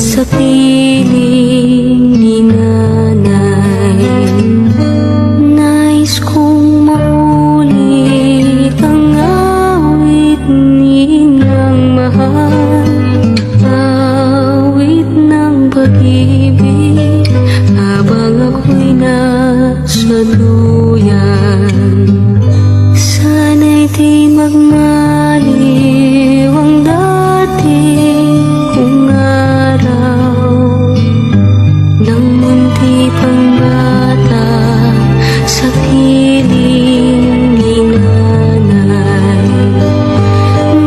Sa piling ni nanay, nais kong maulit ang awit ninang mahal, awit ng pag-ibig habang ako'y nasa duyan. Sana'y di magmaliw ang dati kong araw nang munti pang bata sa piling ni nanay.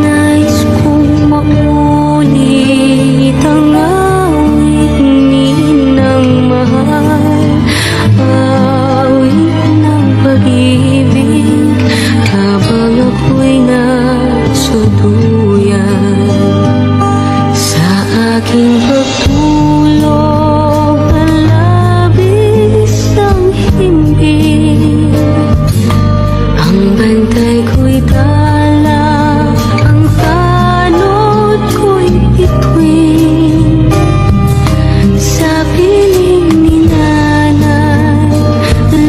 Nais kong maulit ang awit ninang mahal, awit ng pag-ibig habang ako'y nasa duyan. Sa aking pagtulog na labis ang himbing, ang bantay ko'y tala, ang tanod ko'y bituin. Sa piling ni nanay,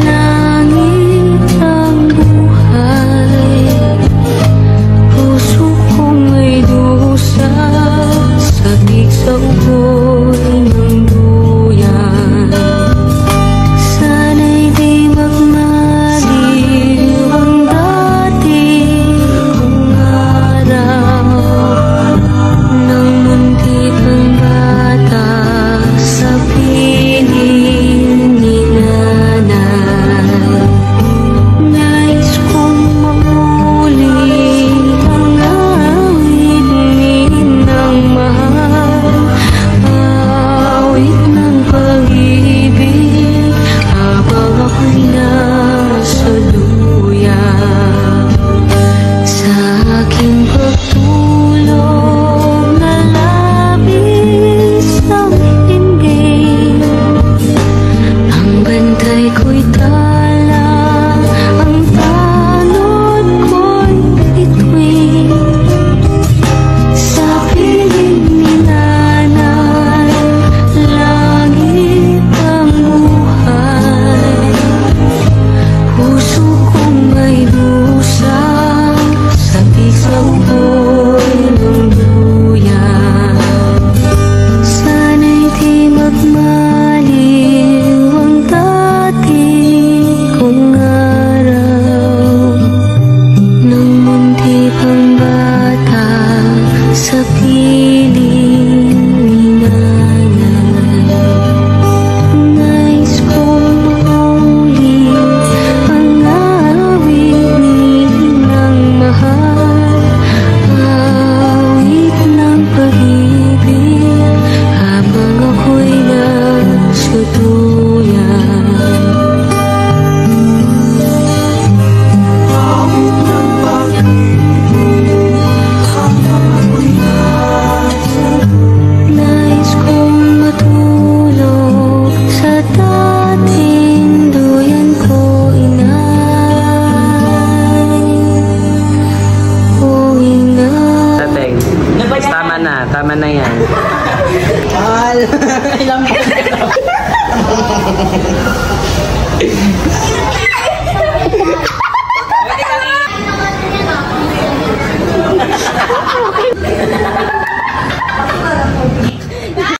langit ang buhay, puso kong may dusa, sabik sa ugoy ng duyan. Sana'y di magmaliw ang dati kong araw nang munti pang bata sa piling ni nanay. Nais kong maulit ang awit ninang mahal, awit ng pag-ibig habang ako'y nasa duyan. Sa aking pagtulog na labis ang himbing, ang bantay ko'y tala, ang tanod ko'y bituin. Sa piling ni nanay, langit ang buhay, puso kong may dusa, sabik sa ugoy ng duyan. Sana'y di magmaliw ang dati kong araw nang munti pang bata sa piling ni nanay. Nais kong maulit ang awit ninang mahal, awit ng pag-ibig habang ako'y nasa duyan. Awit ng pag-ibig habang ako'y nasa duyan. Nais kong matulog sa dating duyan ko, inay. Oh, inay. Tateng, tama na yan. Mahal. Ilang pa.